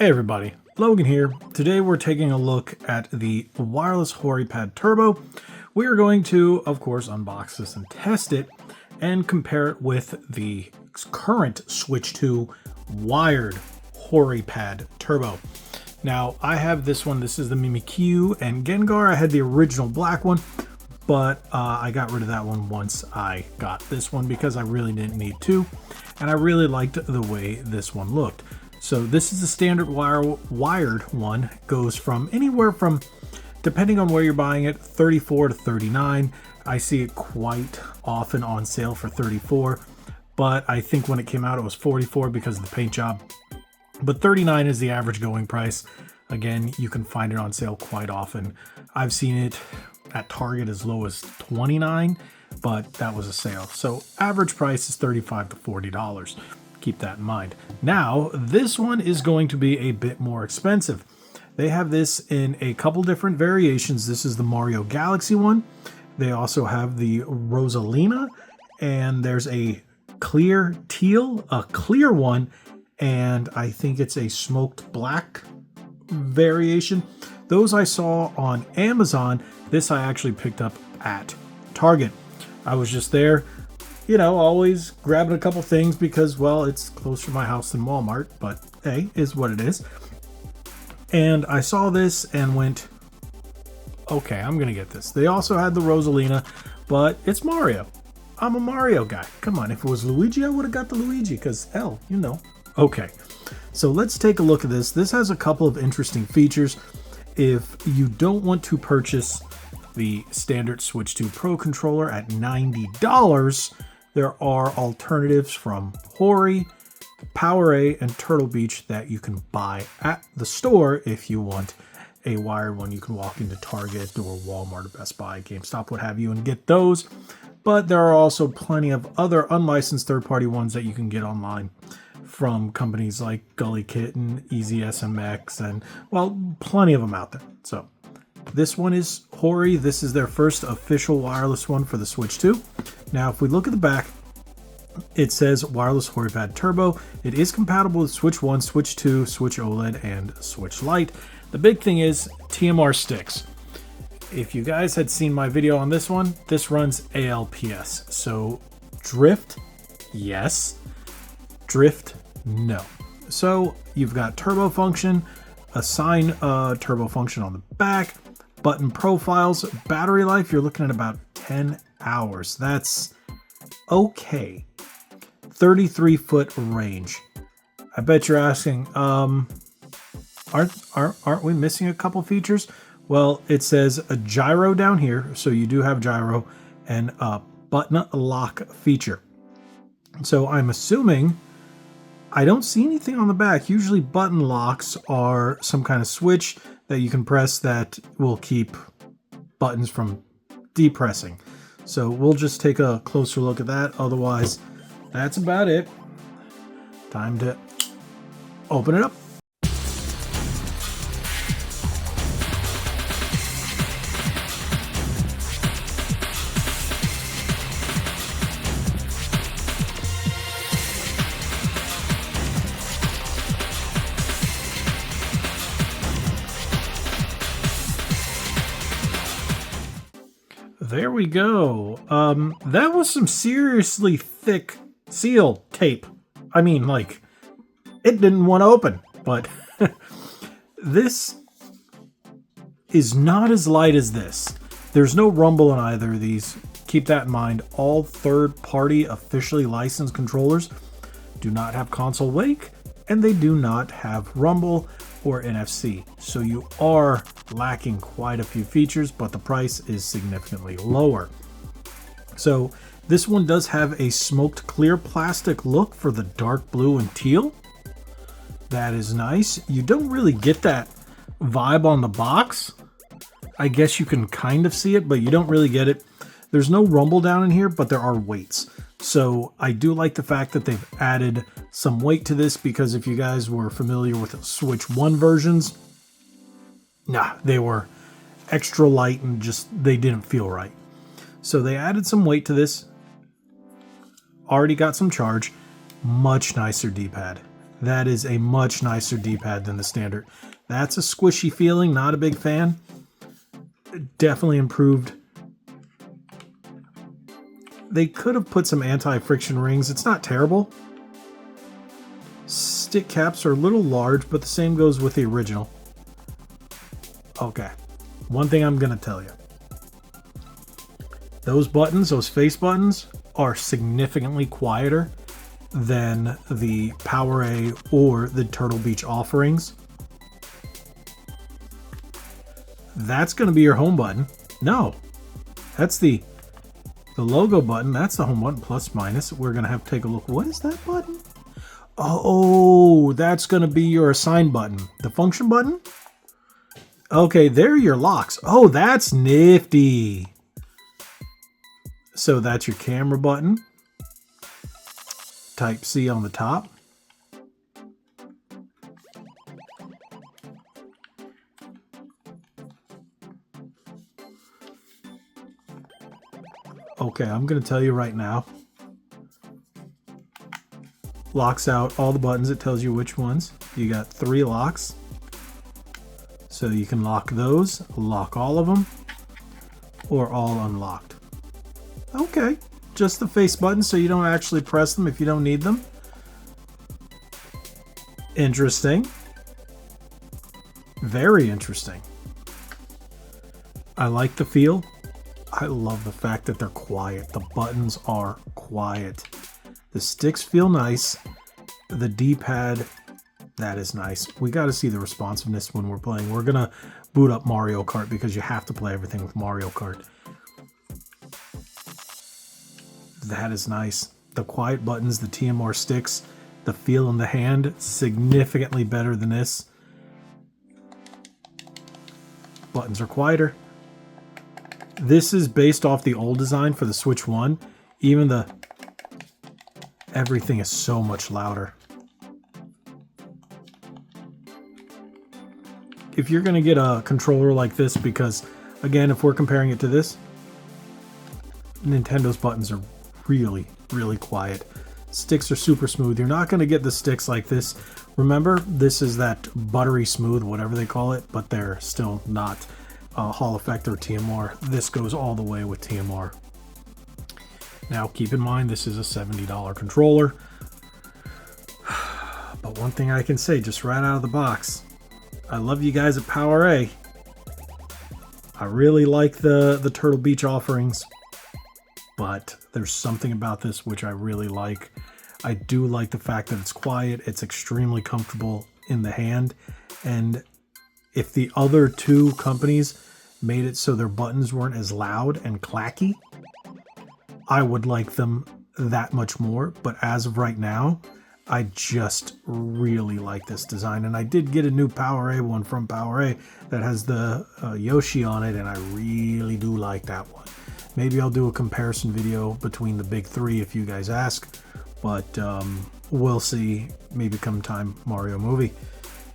Hey everybody, Logan here. Today we're taking a look at the wireless HoriPad Turbo. We are going to, of course, unbox this and test it and compare it with the current Switch 2 wired HoriPad Turbo. Now, I have this one. This is the Mimikyu and Gengar. I had the original black one, but I got rid of that one once I got this one because I really didn't need to, and I really liked the way this one looked. So this is the standard wired one. Goes from anywhere from, depending on where you're buying it, 34 to 39. I see it quite often on sale for 34, but I think when it came out it was 44 because of the paint job. But 39 is the average going price. Again, you can find it on sale quite often. I've seen it at Target as low as 29, but that was a sale. So average price is $35 to $40. Keep that in mind. Now, this one is going to be a bit more expensive. They have this in a couple different variations. This is the Mario Galaxy one. They also have the Rosalina, and there's a clear teal, a clear one, and I think it's a smoked black variation. Those I saw on Amazon. This I actually picked up at Target. I was just there, you know, always grabbing a couple things because, well, it's closer to my house than Walmart, but hey, is what it is. And I saw this and went, okay, I'm gonna get this. They also had the Rosalina, but it's Mario. I'm a Mario guy. Come on, if it was Luigi, I would have got the Luigi because, hell, you know. Okay, so let's take a look at this. This has a couple of interesting features. If you don't want to purchase the standard Switch 2 Pro controller at $90, there are alternatives from Hori, PowerA, and Turtle Beach that you can buy at the store if you want a wired one. You can walk into Target or Walmart or Best Buy, GameStop, what have you, and get those. But there are also plenty of other unlicensed third-party ones that you can get online from companies like Gully Kitten, Easy SMX, and, well, plenty of them out there. So this one is Hori. This is their first official wireless one for the Switch 2. Now, if we look at the back, it says wireless HoriPad Turbo. It is compatible with Switch 1, Switch 2, Switch OLED, and Switch Lite. The big thing is TMR sticks. If you guys had seen my video on this one, this runs ALPS. So drift, yes. Drift, no. So you've got turbo function, assign turbo function on the back, button profiles, battery life, you're looking at about 10 hours. That's okay. 33-foot range. I bet you're asking, aren't we missing a couple features? Well, it says a gyro down here, so you do have gyro, and a button lock feature. So I'm assuming, I don't see anything on the back. Usually button locks are some kind of switch that you can press that will keep buttons from depressing. So we'll just take a closer look at that. Otherwise, that's about it. Time to open it up. There we go. That was some seriously thick seal tape. I mean, like, it didn't want to open, but this is not as light as this. There's no rumble in either of these. Keep that in mind. All third-party officially licensed controllers do not have console wake, and they do not have rumble or NFC. So you are lacking quite a few features, but the price is significantly lower. So this one does have a smoked clear plastic look for the dark blue and teal. That is nice. You don't really get that vibe on the box. I guess you can kind of see it, but you don't really get it. There's no rumble down in here, but there are weights. So I do like the fact that they've added some weight to this, because if you guys were familiar with Switch 1 versions, they were extra light and just, they didn't feel right. So they added some weight to this. Already got some charge. Much nicer D-pad. That is a much nicer D-pad than the standard. That's a squishy feeling, not a big fan. Definitely improved. They could have put some anti-friction rings. It's not terrible. Stick caps are a little large, but the same goes with the original. Okay, one thing I'm gonna tell you. Those buttons, those face buttons, are significantly quieter than the PowerA or the Turtle Beach offerings. That's going to be your home button. No, that's the logo button. That's the home button, plus minus. We're going to have to take a look. What is that button? Oh, that's going to be your assign button. The function button? Okay, there are your locks. Oh, that's nifty. So that's your camera button. Type C on the top. Okay, I'm going to tell you right now. Locks out all the buttons. It tells you which ones. You got 3 locks. So you can lock those, lock all of them, or all unlocked. Okay, just the face buttons so you don't actually press them if you don't need them. Interesting. Very interesting. I like the feel. I love the fact that they're quiet. The buttons are quiet. The sticks feel nice. The D-pad, that is nice. We got to see the responsiveness when we're playing. We're going to boot up Mario Kart because you have to play everything with Mario Kart. That is nice. The quiet buttons, the TMR sticks, the feel in the hand, significantly better than this. Buttons are quieter. This is based off the old design for the Switch 1. Even everything is so much louder. If you're going to get a controller like this, because again, if we're comparing it to this, Nintendo's buttons are really, really quiet. Sticks are super smooth. You're not going to get the sticks like this. Remember, this is that buttery smooth, whatever they call it, but they're still not Hall Effect or TMR. This goes all the way with TMR. Now, keep in mind, this is a $70 controller. But one thing I can say, just right out of the box, I love you guys at PowerA. I really like the Turtle Beach offerings, but there's something about this which I really like. I do like the fact that it's quiet, it's extremely comfortable in the hand, and if the other two companies made it so their buttons weren't as loud and clacky, I would like them that much more. But as of right now, I just really like this design. And I did get a new PowerA one from PowerA that has the Yoshi on it, and I really do like that one. Maybe I'll do a comparison video between the big three if you guys ask, but we'll see. Maybe come time Mario movie.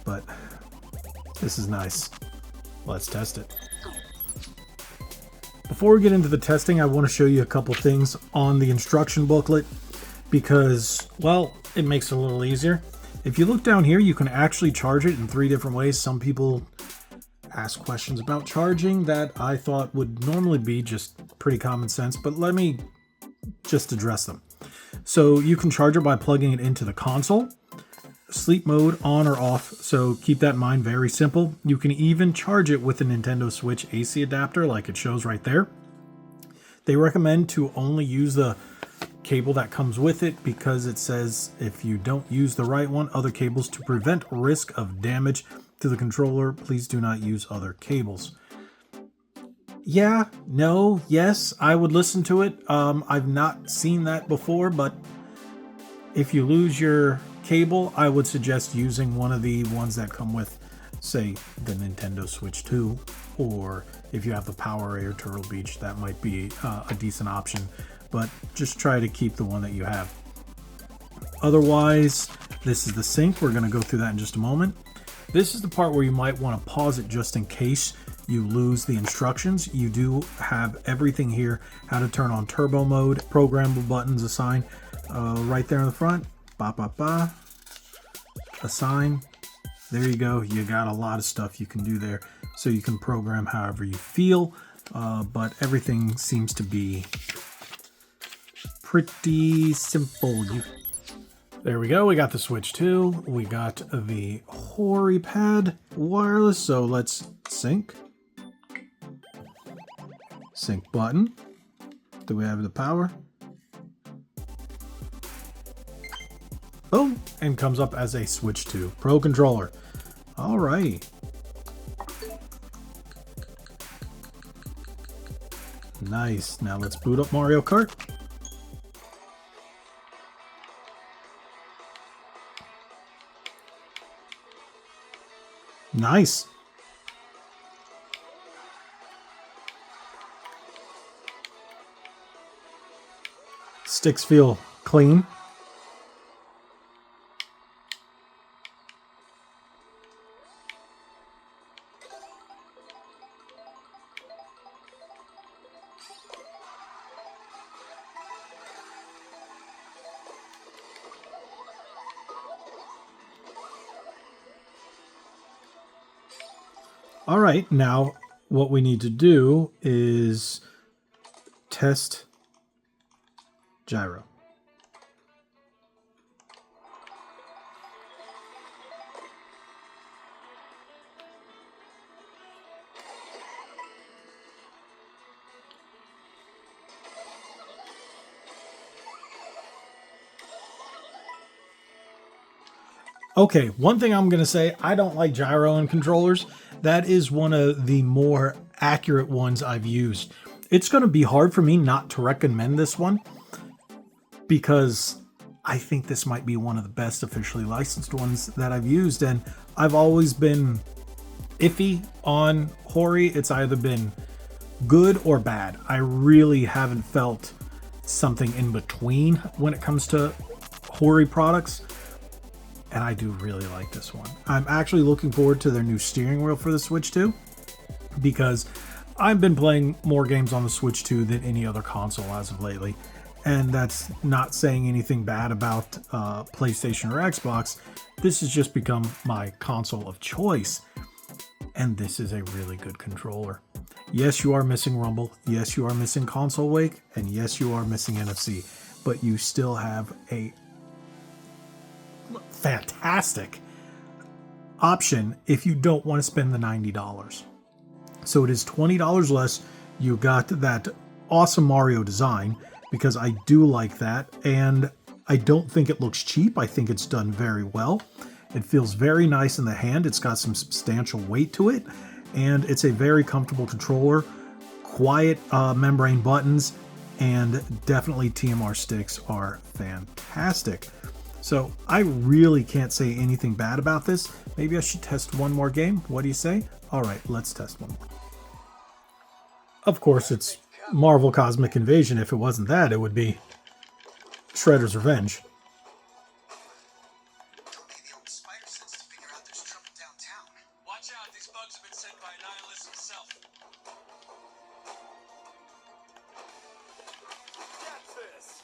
But this is nice. Let's test it. Before we get into the testing, I want to show you a couple things on the instruction booklet because, well, it makes it a little easier. If you look down here, you can actually charge it in 3 different ways. Some people ask questions about charging that I thought would normally be just pretty common sense, but let me just address them. So you can charge it by plugging it into the console, sleep mode on or off, so keep that in mind, very simple. You can even charge it with a Nintendo Switch AC adapter like it shows right there. They recommend to only use the cable that comes with it because it says if you don't use the right one, other cables, to prevent risk of damage to the controller, please do not use other cables. Yeah, no, yes, I would listen to it. I've not seen that before, but if you lose your cable, I would suggest using one of the ones that come with, say, the Nintendo Switch 2, or if you have the PowerA or Turtle Beach, that might be a decent option, but just try to keep the one that you have. Otherwise, this is the sync. We're going to go through that in just a moment. This is the part where you might want to pause it just in case you lose the instructions. You do have everything here, how to turn on turbo mode, programmable buttons assigned right there in the front. Ba, ba, ba. assign. There you go. You got a lot of stuff you can do there. So you can program however you feel, but everything seems to be pretty simple. There we go. We got the Switch 2. We got the HoriPad Wireless. So let's sync. Sync button. Do we have the power? Boom, and comes up as a Switch 2 Pro controller. All right. Nice. Now let's boot up Mario Kart. Nice. Sticks feel clean. All right, now what we need to do is test gyro. Okay, one thing I'm going to say, I don't like gyro in controllers. That is one of the more accurate ones I've used. It's going to be hard for me not to recommend this one because I think this might be one of the best officially licensed ones that I've used. And I've always been iffy on Hori. It's either been good or bad. I really haven't felt something in between when it comes to Hori products. And I do really like this one. I'm actually looking forward to their new steering wheel for the Switch 2 because I've been playing more games on the Switch 2 than any other console as of lately. And that's not saying anything bad about PlayStation or Xbox. This has just become my console of choice. And this is a really good controller. Yes, you are missing Rumble. Yes, you are missing Console Wake. And yes, you are missing NFC. But you still have a fantastic option if you don't want to spend the $90. So it is $20 less. You got that awesome Mario design because I do like that, and I don't think it looks cheap. I think it's done very well. It feels very nice in the hand. It's got some substantial weight to it, and it's a very comfortable controller. Quiet membrane buttons, and definitely TMR sticks are fantastic. So I really can't say anything bad about this. Maybe I should test one more game. What do you say? All right, let's test one more. Of course, it's Marvel Cosmic Invasion. If it wasn't that, it would be Shredder's Revenge. Watch out, these bugs have been sent by Nihilus himself. Catch this!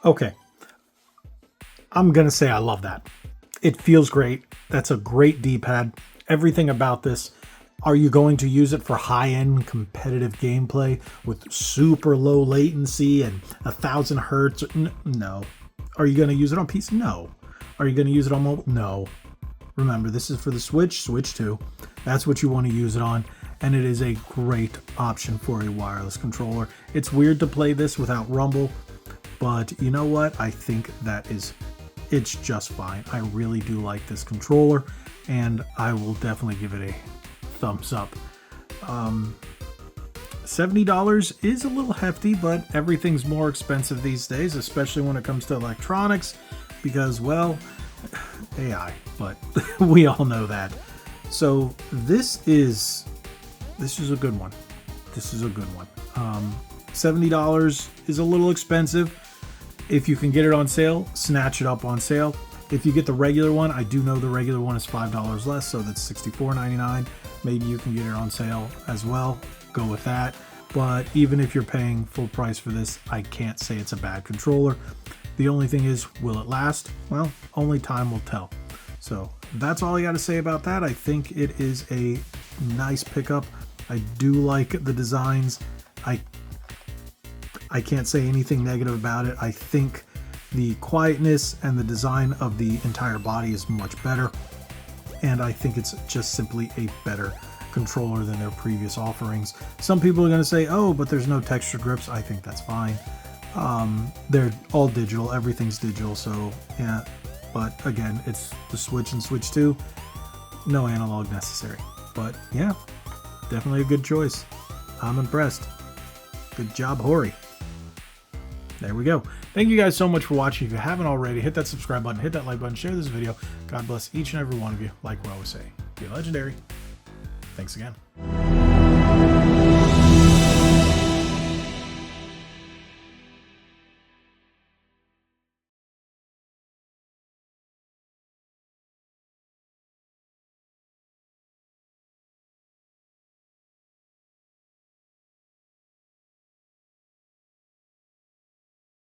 Okay. I'm going to say I love that. It feels great. That's a great D-pad. Everything about this. Are you going to use it for high-end competitive gameplay with super low latency and 1,000 hertz? No. Are you going to use it on PC? No. Are you going to use it on mobile? No. Remember, this is for the Switch, Switch 2. That's what you want to use it on. And it is a great option for a wireless controller. It's weird to play this without Rumble, but you know what? I think it's just fine. I really do like this controller, and I will definitely give it a thumbs up. $70 is a little hefty, but everything's more expensive these days, especially when it comes to electronics, because, well, AI, but we all know that. So this is a good one. This is a good one. $70 is a little expensive. If you can get it on sale, snatch it up on sale. If you get the regular one, I do know the regular one is $5 less, so that's $64.99. Maybe you can get it on sale as well. Go with that. But even if you're paying full price for this, I can't say it's a bad controller. The only thing is, will it last? Well, only time will tell. So that's all I got to say about that. I think it is a nice pickup. I do like the designs. I can't say anything negative about it. I think the quietness and the design of the entire body is much better. And I think it's just simply a better controller than their previous offerings. Some people are going to say, oh, but there's no texture grips. I think that's fine. They're all digital. Everything's digital. So yeah, but again, it's the Switch and Switch 2. No analog necessary. But yeah, definitely a good choice. I'm impressed. Good job, Hori. There we go. Thank you guys so much for watching. If you haven't already, hit that subscribe button, hit that like button, share this video. God bless each and every one of you. Like we always say, be legendary. Thanks again.